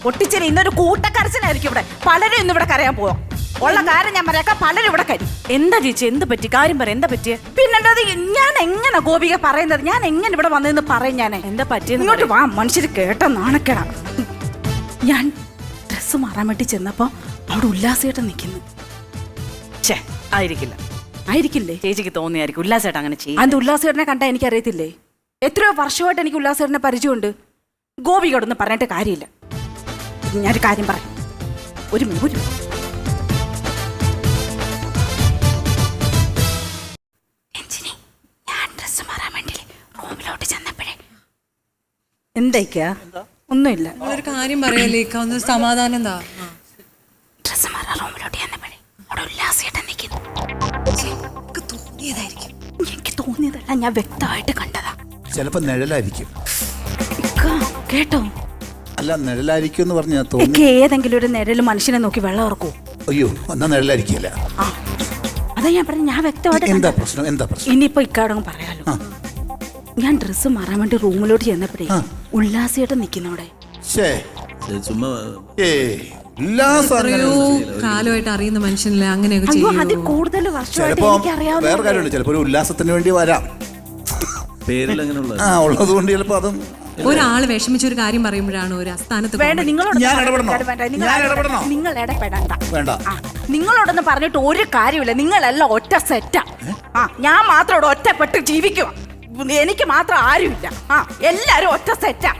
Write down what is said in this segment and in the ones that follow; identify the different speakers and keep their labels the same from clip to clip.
Speaker 1: പൊട്ടിച്ചേരി ഇന്നൊരു കൂട്ടക്കരച്ചിലായിരിക്കും ഇവിടെ. പലരും ഇന്ന് ഇവിടെ കരയാൻ പോവാം. ഉള്ള കാര്യം ഞാൻ പറയാം, പലരും ഇവിടെ കരി.
Speaker 2: എന്താ ചേച്ചി, എന്ത് പറ്റി? കാര്യം പറ, എന്താ പറ്റിയ?
Speaker 1: പിന്നെന്താ ഞാൻ എങ്ങനെ ഗോപിക പറയുന്നത്? ഞാൻ എങ്ങനെ ഇവിടെ വന്നതെന്ന് പറയും. ഞാൻ
Speaker 2: എന്താ പറ്റിയെന്ന്
Speaker 1: ഇങ്ങോട്ട് വാ, മനുഷ്യർ കേട്ട നാണക്കേടാ. ഞാൻ ഡ്രസ്സ് മാറാൻ വേണ്ടി ചെന്നപ്പോ അവിടെ ഉല്ലാസേട്ടൻ നിൽക്കുന്നു.
Speaker 2: ഛേ, ആയിരിക്കില്ല.
Speaker 1: ആയിരിക്കില്ലേ?
Speaker 2: ചേച്ചിക്ക് തോന്നിയായിരിക്കും ഉല്ലാസേട്ടൻ അങ്ങനെ ചെയ്യും.
Speaker 1: അത് ഉല്ലാസേട്ടനെ കണ്ടാ എനിക്കറിയത്തില്ലേ? എത്രയോ വർഷമായിട്ട് എനിക്ക് ഉല്ലാസേട്ടനെ പരിചയമുണ്ട്. ഗോപികയോടൊന്നും പറഞ്ഞിട്ട് കാര്യമില്ല. ഞാനൊരു കാര്യം പറയാം. ഒരു മിനിറ്റ്. ഞാൻ ഡ്രസ്സ് മാറാൻ വേണ്ടി റൂമിലോട്ട് ചെന്നപ്പോഴേ എന്തായിക്കാ? ഒന്നുമില്ല.
Speaker 3: ഒരു കാര്യം പറയല്ലേ, ഒന്ന് സമാധാനം എന്താ?
Speaker 1: ഡ്രസ്സ് മാറാൻ റൂമിലോട്ട് ചെന്നപ്പോഴേ അവിടെ ഉല്ലാസേട്ടൻ നിൽക്കുന്നു.
Speaker 3: തോന്നിയതായിരിക്കും.
Speaker 1: എനിക്ക് തോന്നിയതല്ല, ഞാൻ വ്യക്തമായിട്ട് കണ്ടതാ.
Speaker 4: ചിലപ്പോ നിഴലായിരിക്കും.
Speaker 1: കേട്ടോ?
Speaker 4: അല്ല, നിഴലായിരിക്കും എന്ന് പറഞ്ഞാൽ തോന്നി.
Speaker 1: എനിക്ക് ഏതെങ്കിലും ഒരു നിഴല് മനുഷ്യനെ നോക്കി വെള്ളം ഇറക്കൂ.
Speaker 4: അയ്യോ, എന്നാ നിഴലായിരിക്കില്ല.
Speaker 1: അതാ ഞാൻ പറഞ്ഞു, ഞാൻ വ്യക്തമായിട്ട്.
Speaker 4: എന്താ പ്രശ്നം? എന്താ പ്രശ്നം?
Speaker 1: ഇനിയിപ്പോ ഇക്കാടങ്ങ് പറയാലോ. ഞാൻ ഡ്രസ്സ് മാറാൻ വേണ്ടി റൂമിലോട്ട് ചെന്നപ്പോഴേ ഉല്ലാസയായിട്ട് നിൽക്കുന്നവിടെ.
Speaker 3: എത്രയോ കാലമായിട്ട് അറിയുന്ന മനുഷ്യനല്ലേ അങ്ങനെയൊക്കെ
Speaker 1: അയ്യോ,
Speaker 3: ചെയ്യും.
Speaker 1: അത് കൂടുതൽ വർഷമായിട്ട് എനിക്കറിയാവുന്ന
Speaker 4: വേറെ കാര്യമുണ്ട്. ചിലപ്പോ ഒരു ഉല്ലാസത്തിന് വേണ്ടി വരാം. ഉള്ളത് കൊണ്ട് ചിലപ്പോ അതും.
Speaker 3: ഒരാള് വിഷമിച്ച ഒരു കാര്യം പറയുമ്പോഴാണ് ഒരു അസ്ഥാനത്ത്
Speaker 1: വേണ്ട. നിങ്ങളോട്
Speaker 4: ഞാൻ ഇടപെടണോ?
Speaker 1: നിങ്ങൾ ഇടപെടണ്ട.
Speaker 4: വേണ്ട.
Speaker 1: നിങ്ങളോടൊന്ന് പറഞ്ഞിട്ട് ഒരു കാര്യമില്ല. നിങ്ങളെല്ലാം ഒറ്റ സെറ്റാ. ഞാൻ മാത്രം ഇവിടെ ഒറ്റപ്പെട്ട് ജീവിക്കുക. എനിക്ക് മാത്രം ആരുമില്ല. എല്ലാരും ഒറ്റ സെറ്റാ.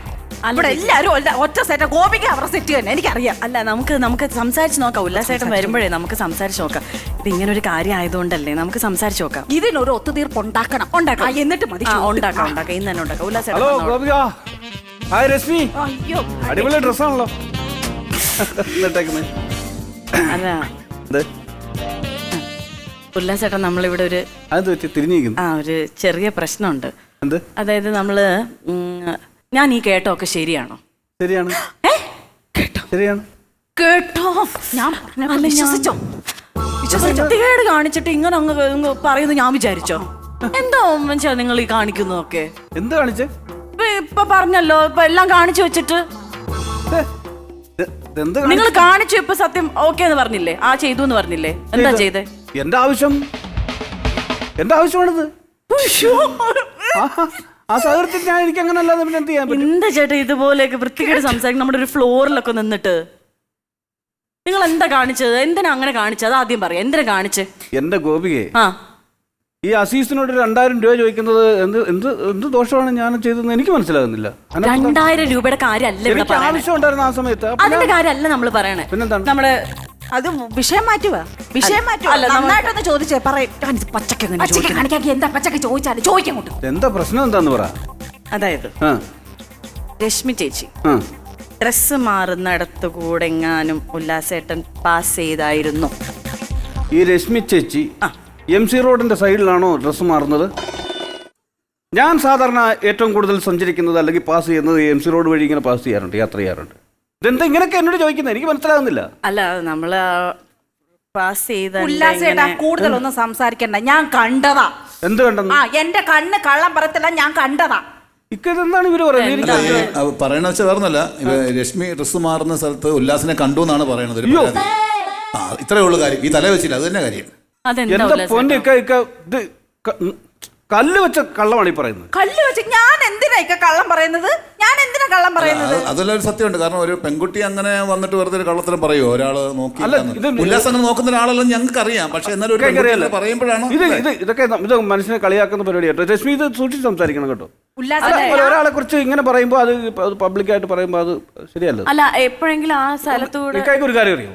Speaker 1: അവിടെ എല്ലാരും ഒറ്റ സെറ്റാ. ഗോപിക അവരുടെ സെറ്റ് തന്നെ എനിക്കറിയാം.
Speaker 2: അല്ല, നമുക്ക് സംസാരിച്ച് നോക്കാം. ഉല്ലാസേട്ടൻ വരുമ്പോഴേ നമുക്ക് സംസാരിച്ച് നോക്കാം. ഇത് ഇങ്ങനെ ഒരു കാര്യം ആയതുകൊണ്ടല്ലേ, നമുക്ക് സംസാരിച്ച് നോക്കാം.
Speaker 1: ഇതിനൊരു ഒത്തുതീർപ്പ് ഉണ്ടാക്കണം. എന്നിട്ട് മതി.
Speaker 2: ഉണ്ടാക്കാം. ഇന്ന് തന്നെ ഉണ്ടാക്കാം. ഉല്ലാസേട്ടൻ
Speaker 5: ഹലോ ഗോപിക. ഹായ് രശ്മി.
Speaker 1: അയ്യോ,
Speaker 5: അടിപൊളി ഡ്രസ്സാണല്ലോ.
Speaker 2: അല്ല ഉല്ലാസേട്ടൻ, നമ്മളിവിടെ ഒരു ഒരു ചെറിയ പ്രശ്നമുണ്ട്. അതായത് നമ്മള് ഞാൻ ഈ കേട്ടോക്കെ ശരിയാണോ?
Speaker 5: ശരിയാണ്. ശരിയാണ്.
Speaker 1: കേട്ടോ? ഞാൻ വിശ്വസിച്ചോ?
Speaker 2: വൃത്തികേട് കാണിച്ചിട്ട് ഇങ്ങനെ അങ്ങ് പറയുന്നു ഞാൻ വിചാരിച്ചോ? എന്താ മനുഷ്യ നിങ്ങൾ ഈ കാണിക്കുന്നതൊക്കെ?
Speaker 5: എന്ത് കാണിച്ചേ?
Speaker 2: ഇപ്പൊ പറഞ്ഞല്ലോ, ഇപ്പൊ എല്ലാം കാണിച്ചു വെച്ചിട്ട് നിങ്ങൾ കാണിച്ചു. ഇപ്പൊ സത്യം ഓക്കെ എന്ന് പറഞ്ഞില്ലേ? ചെയ്തു എന്ന് പറഞ്ഞില്ലേ? എന്താ ചെയ്തേ?
Speaker 5: എന്റെ ആവശ്യമാണിത്. ആ സാഹചര്യത്തിൽ ഞാൻ എനിക്ക് അങ്ങനെ അല്ലാതെ പിന്നെ എന്ത് ചെയ്യാൻ പറ്റും?
Speaker 2: എന്താ ചേട്ടാ ഇതുപോലെയൊക്കെ വൃത്തികേട് സംസാരിക്കും? നമ്മുടെ ഒരു ഫ്ലോറിലൊക്കെ നിന്നിട്ട് നിങ്ങൾ എന്താ കാണിച്ചത്? എന്തിനാ അങ്ങനെ കാണിച്ചത്? ആദ്യം പറയാം, എന്തിനാ കാണിച്ച്?
Speaker 5: എന്റെ ഗോപികയെ, ഈ അസീസിനോട് 2000 രൂപ ചോദിക്കുന്നത് എന്ത് ദോഷമാണ് ഞാൻ ചെയ്തതെന്ന് എനിക്ക് മനസ്സിലാകുന്നില്ല.
Speaker 2: 2000 രൂപയുടെ കാര്യമല്ല
Speaker 5: ആവശ്യം ഉണ്ടായിരുന്നു ആ സമയത്ത്.
Speaker 2: അതിന്റെ കാര്യമല്ല നമ്മൾ പറയണേ.
Speaker 5: പിന്നെന്താണ്?
Speaker 1: നമ്മുടെ അത് വിഷയം മാറ്റുവാ. നന്നായിട്ടൊന്ന് ചോദിച്ചേ. പറയും. പച്ചക്ക് കാണിക്കാക്കി എന്താ പച്ചക്ക് ചോദിച്ചാലും ചോദിക്കങ്ങോട്ട്.
Speaker 5: എന്താ പ്രശ്നം എന്താന്ന് പറ.
Speaker 2: അതായത് രശ്മി ചേച്ചി ഡ്രസ് മാറുന്നിടത്ത് കൂടെ എങ്ങാനും ഉല്ലാസേട്ടൻ പാസ് ചെയ്തായിരുന്നു?
Speaker 5: ഈ രശ്മി ചേച്ചി MC റോഡിന്റെ സൈഡിലാണോ ഡ്രസ് മാറുന്നത്? ഞാൻ സാധാരണ ഏറ്റവും കൂടുതൽ സഞ്ചരിക്കുന്നത് അല്ലെങ്കിൽ പാസ് ചെയ്യുന്നത് MC റോഡ് വഴി ഇങ്ങനെ പാസ് ചെയ്യാറുണ്ട്, യാത്ര ചെയ്യാറുണ്ട്. ഇതെന്താ ഇങ്ങനെയൊക്കെ എന്നോട് ചോദിക്കുന്നത്? എനിക്ക് മനസ്സിലാകുന്നില്ല.
Speaker 2: അല്ല, നമ്മള് പാസ് ചെയ്ത
Speaker 1: ഉല്ലാസേട്ടാ കൂടുതലൊന്നും സംസാരിക്കണ്ട. ഞാൻ കണ്ടതാ.
Speaker 5: എന്ത് കണ്ടെന്ന്?
Speaker 1: എന്റെ കണ്ണ് കള്ളം പറയത്തില്ല, ഞാൻ കണ്ടതാ.
Speaker 5: ഇതെന്താണ് ഇവര് പറയുന്നത്?
Speaker 4: പറയണ വെച്ചാൽ വേറൊന്നല്ല. രശ്മി ഡ്രസ് മാറുന്ന സ്ഥലത്ത് ഉല്ലാസിനെ കണ്ടു എന്നാണ് പറയണത്. ഇത്രയേ ഉള്ളൂ കാര്യം. ഈ തല വെച്ചില്ല, അത് തന്നെ കാര്യം.
Speaker 5: കല്ല് വെച്ച കള്ളമാണ് ഈ പറയുന്നത്.
Speaker 1: കല്ല് വെച്ച് ഞാൻ എന്തിനാ കള്ളം പറയുന്നത്? ഞാൻ എന്തിനാ കള്ളം പറയുന്നത്?
Speaker 4: അതെല്ലാം ഒരു സത്യമുണ്ട്. കാരണം ഒരു പെൺകുട്ടി അങ്ങനെ വന്നിട്ട് വെറുതെ ഒരു കള്ളത്തരം പറയുമോ? ഒരാള് നോക്കി ഉല്ലാസം അങ്ങനെ നോക്കുന്ന ഒരാളെല്ലാം ഞങ്ങൾക്ക് അറിയാം. പക്ഷെ എന്നാലും പറയുമ്പോഴാണ്
Speaker 5: ഇതൊക്കെ ഇത് മനുഷ്യനെ കളിയാക്കുന്ന പരിപാടിയാട്ടോ. രശ്മി, ഇത് സൂക്ഷിച്ച് സംസാരിക്കണം കേട്ടോ. ഒരാളെ കുറിച്ച് ഇങ്ങനെ പറയുമ്പോ അത് പബ്ലിക്കായിട്ട് പറയുമ്പോ അത് ശരിയല്ല.
Speaker 2: അല്ല, എപ്പോഴെങ്കിലും ആ സ്ഥലത്തൂടെ
Speaker 5: ഒരു കാര്യം അറിയോ?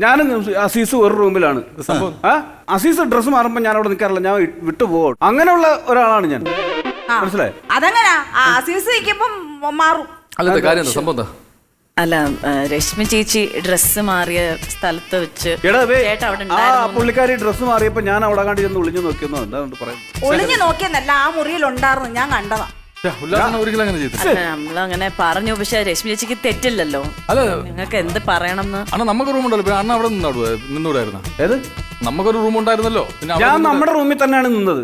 Speaker 5: ഞാനും അസീസ് ഒരു റൂമിലാണ്. അസീസ് ഡ്രസ് മാറുമ്പോ ഞാൻ അവിടെ നിൽക്കാറില്ല, ഞാൻ വിട്ടുപോകും. അങ്ങനെയുള്ള ഒരാളാണ് ഞാൻ. മനസ്സിലായോ?
Speaker 1: അതെങ്ങനാ മാറും?
Speaker 2: അല്ല, രശ്മി ചേച്ചി ഡ്രസ് മാറിയ സ്ഥലത്ത് വെച്ച്
Speaker 5: പുള്ളിക്കാരി ഡ്രസ് മാറിയപ്പോ ഞാൻ അവിടെ കണ്ടി ചെന്ന് ഒളിഞ്ഞു നോക്കിയെന്നോ എന്താ പറയുന്നത്?
Speaker 1: ഒളിഞ്ഞു നോക്കിയെന്നല്ല, ആ മുറിയിൽ ഉണ്ടായിരുന്നു, ഞാൻ കണ്ടതാ.
Speaker 2: നമ്മളങ്ങനെ പറഞ്ഞു. പക്ഷെ രശ്മി ചേച്ചിക്ക് തെറ്റില്ലല്ലോ. നിങ്ങൾക്ക് എന്ത് പറയണം?
Speaker 6: നമുക്ക് റൂമുണ്ടല്ലോ, അണ്ണ അവിടെ നിന്നൂടായിരുന്നു.
Speaker 5: ഏത്?
Speaker 6: നമുക്കൊരു റൂം ഉണ്ടായിരുന്നല്ലോ.
Speaker 5: ഞാൻ നമ്മുടെ റൂമിൽ തന്നെയാണ് നിന്നത്.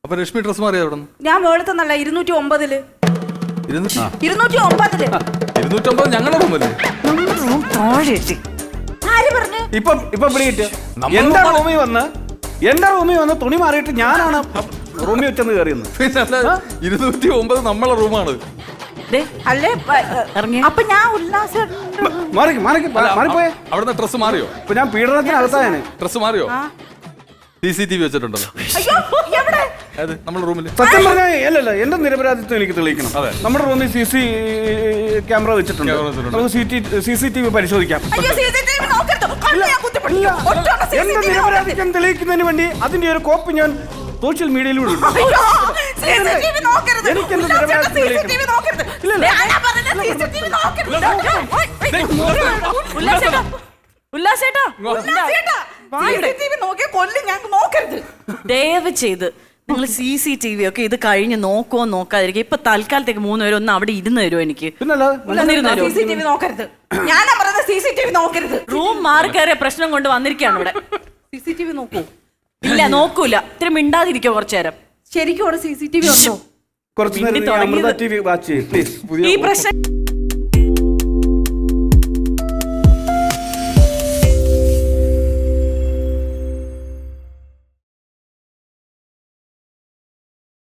Speaker 6: അപ്പൊ രശ്മി ഡ്രസ് മാറിയ അവിടെ
Speaker 1: ഞാൻ വേളത്തുന്നല്ല 209
Speaker 6: 209 ഞങ്ങളുടെ റൂമല്ലേ?
Speaker 1: ആര് പറഞ്ഞു?
Speaker 5: ഇപ്പൊ പിടികിട്ട് എന്റെ റൂമിൽ വന്ന് തുണി മാറിയിട്ട് ഞാനാണ് റൂമിൽ വെച്ചെന്ന് കയറിയെന്ന്.
Speaker 6: പിന്നെ അല്ല, 209 നമ്മളെ റൂമാണ്.
Speaker 2: ദേ,
Speaker 1: അല്ലേ
Speaker 2: ഇറങ്ങി.
Speaker 1: അപ്പൊ ഞാൻ ഉല്ലാസം
Speaker 5: മാറിപ്പോയെ.
Speaker 6: അവിടുന്ന് ഡ്രസ് മാറിയോ?
Speaker 5: ഇപ്പൊ ഞാൻ പീഡനത്തിനകത്തായനെ.
Speaker 6: ഡ്രസ് മാറിയോ? CCTV വെച്ചിട്ടുണ്ടല്ലോ.
Speaker 1: അയ്യോ എവിടെ?
Speaker 6: അതെ, നമ്മുടെ റൂമിൽ.
Speaker 5: സത്യം പറഞ്ഞാൽ അല്ലല്ല, എന്റെ നിരപരാധിത്വം എനിക്ക് തെളിയിക്കണം.
Speaker 6: അതെ.
Speaker 5: നമ്മുടെ റൂമിൽ ക്യാമറ വെച്ചിട്ടുണ്ട്.
Speaker 6: ക്യാമറ വെച്ചിട്ടുണ്ട്.
Speaker 5: നമുക്ക് CCTV പരിശോധിക്കാം.
Speaker 1: അയ്യോ CCTV നോക്കരുത്. കണ്ണ് ഞാൻ കുത്തിപ്പിടിക്കും. ഒറ്റ
Speaker 5: എന്റെ
Speaker 1: CCTV
Speaker 5: നിരപരാധിത്വം തെളിയിക്കുന്നതിന് വേണ്ടി അതിന്റെ ഒരു കോപ്പി ഞാൻ സോഷ്യൽ മീഡിയയിലൂടെ ഇടും.
Speaker 1: അയ്യോ, CCTV നോക്കരുത്.
Speaker 5: എനിക്ക് എന്ത്
Speaker 1: ഉല്ലാസേട്ടാ,
Speaker 5: നിരപരാധിത്വം
Speaker 1: CCTV നോക്കരുത്. ഞാനാ പറഞ്ഞത് CCTV നോക്കരുത്.
Speaker 2: ഉല്ലാസേട്ടാ, ഉല്ലാസേട്ടാ,
Speaker 1: ഉല്ലാസേട്ടാ, CCTV നോക്കിയാ കൊല്ലും. ഞാൻ നോക്കരുത്.
Speaker 2: ദയവ് ചെയ്ത് നിങ്ങൾ CCTV ഒക്കെ ഇത് കഴിഞ്ഞ് നോക്കുമോ നോക്കാതിരിക്കും. ഇപ്പൊ തൽക്കാലത്തേക്ക് 3 പേരും ഒന്ന് അവിടെ ഇരുന്ന് തരുമോ എനിക്ക്?
Speaker 5: പിന്നല്ലാതെ
Speaker 1: CCTV നോക്കരുത്. ഞാനാ പറഞ്ഞത് CCTV നോക്കരുത്.
Speaker 2: റൂം മാറി കയറിയ പ്രശ്നം കൊണ്ട് വന്നിരിക്കുകയാണ് ഇവിടെ.
Speaker 1: CCTV നോക്കൂ.
Speaker 2: ഇല്ല, നോക്കൂല. ഇത്തിരി മിണ്ടാതിരിക്കോ കുറച്ചു നേരം.
Speaker 1: ശരിക്കും അവിടെ CCTV ഉണ്ടോ?
Speaker 5: കുറച്ച് നേരം ഈ അമൃത TV വാച്ച് ചെയ്യ്, പ്ലീസ്.
Speaker 2: ഈ പ്രശ്നം